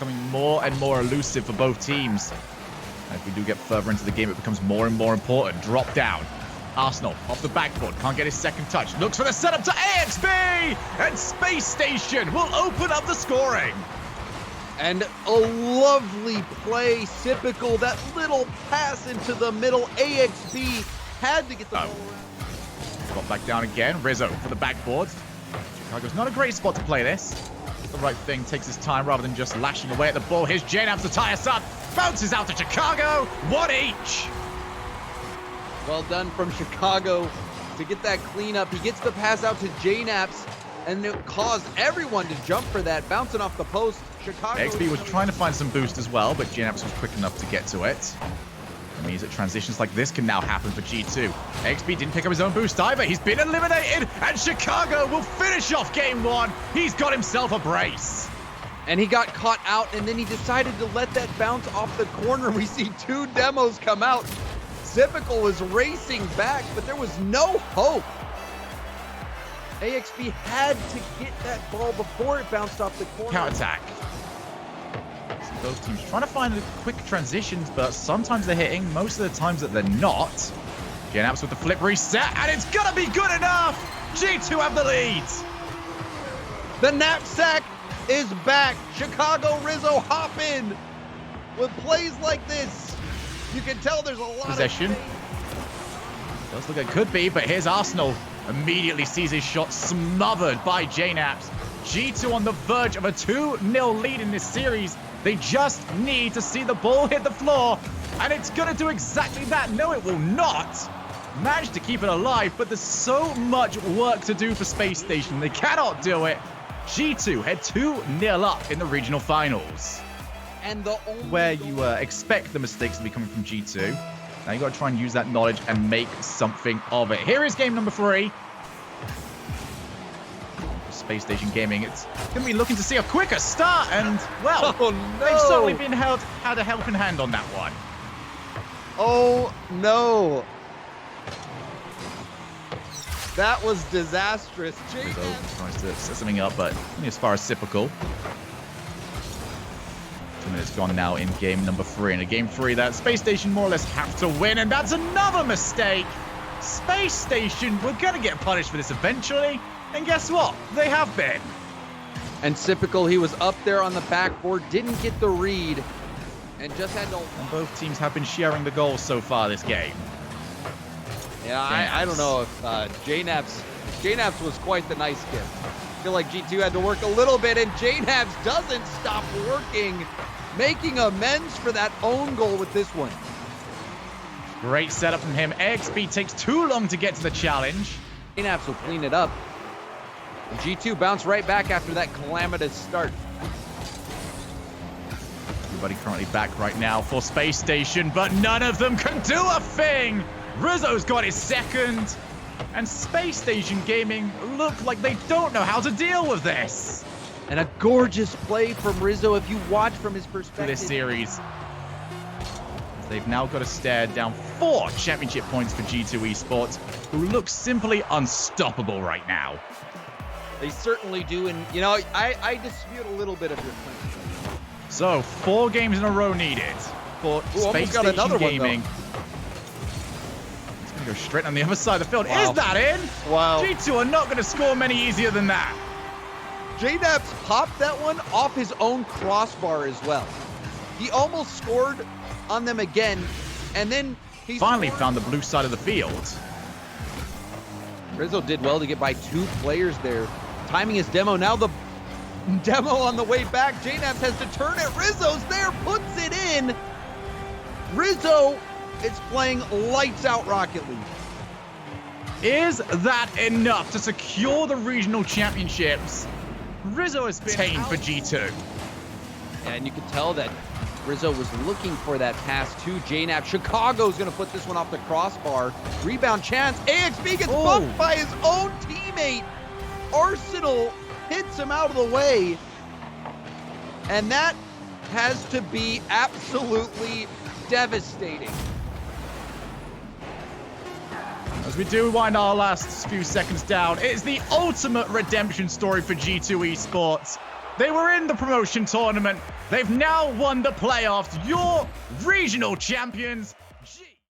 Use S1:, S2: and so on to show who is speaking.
S1: becoming more and more elusive for both teams. As we do get further into the game, it becomes more and more important. Drop down. Arsenal off the backboard. Can't get his second touch. Looks for the setup to AXB! And Space Station will open up the scoring.
S2: And a lovely play. Typical. That little pass into the middle. AXB had to get the ball around.
S1: Got back down again. Rizzo for the backboard. Chicago's not a great spot to play this. It's the right thing. Takes his time rather than just lashing away at the ball. Here's JNAPS to tie us up. Bounces out to Chicago. One each.
S2: Well done from Chicago to get that cleanup. He gets the pass out to JNAPS, and it caused everyone to jump for that. Bouncing off the post. Chicago.
S1: XP was trying to find some boost as well, but JNAPS was quick enough to get to it. It means that transitions like this can now happen for G2. XP didn't pick up his own boost either. He's been eliminated, and Chicago will finish off game one. He's got himself a brace.
S2: And he got caught out, and then he decided to let that bounce off the corner. We see two demos come out. Typical was racing back, but there was no hope. AXB had to get that ball before it bounced off the corner.
S1: Counterattack. Both teams trying to find the quick transitions, but sometimes they're hitting, most of the times that they're not. JNAPS with the flip reset, and it's gonna be good enough! G2 have the lead!
S2: The knapsack is back. Chicago Rizzo hop in with plays like this. You can tell there's a lot
S1: possession. Does look like it could be, but here's Arsenal. Immediately sees his shot smothered by JNAPS. G2 on the verge of a 2-0 lead in this series. They just need to see the ball hit the floor, and it's going to do exactly that. No, it will not. Managed to keep it alive, but there's so much work to do for Space Station. They cannot do it. G2 head 2-0 up in the regional finals.
S2: And the only
S1: where you expect the mistakes to be coming from G2. Now you got to try and use that knowledge and make something of it. Here is game number 3. Space Station Gaming. It's going to be looking to see a quicker start, and well,
S2: oh, no.
S1: They've certainly been had a helping hand on that one.
S2: Oh no! That was disastrous.
S1: Rizzo tries to set something up, but only as far as typical. 2 minutes gone now in game number 3. And a game 3 that Space Station more or less have to win. And that's another mistake. Space Station were going to get punished for this eventually. And guess what? They have been.
S2: And typical, he was up there on the backboard, didn't get the read, and just had to...
S1: And both teams have been sharing the goals so far this game.
S2: Yeah, I don't know if JNAPS was quite the nice kid. I feel like G2 had to work a little bit, and JNAPS doesn't stop working, making amends for that own goal with this one.
S1: Great setup from him. AXB takes too long to get to the challenge.
S2: JNAPS will clean it up. And G2 bounced right back after that calamitous start.
S1: Everybody currently back right now for Space Station, but none of them can do a thing. Rizzo's got his second. And Space Station Gaming look like they don't know how to deal with this.
S2: And a gorgeous play from Rizzo if you watch from his perspective.
S1: This series. They've now got to stare down 4 championship points for G2 Esports, who look simply unstoppable right now.
S2: They certainly do, and you know, I dispute a little bit of your claim.
S1: So, 4 games in a row needed for Space Station Gaming. It's going to go straight on the other side of the field. Wow. Is that in?
S2: Wow.
S1: G2 are not going to score many easier than that.
S2: JNAPS popped that one off his own crossbar as well. He almost scored on them again, and then he
S1: finally found the blue side of the field.
S2: Rizzo did well to get by 2 players there. Timing his demo. Now the demo on the way back. JNAPS has to turn it. Rizzo's there, puts it in. Rizzo is playing lights out Rocket League.
S1: Is that enough to secure the regional championships? Rizzo has been tamed for G2.
S2: And you can tell that Rizzo was looking for that pass to JNAPS. Chicago's going to put this one off the crossbar. Rebound chance. AXB gets bumped by his own teammate. Arsenal hits him out of the way. And that has to be absolutely devastating.
S1: As we do wind our last few seconds down, it's the ultimate redemption story for G2 Esports. They were in the promotion tournament. They've now won the playoffs. Your regional champions,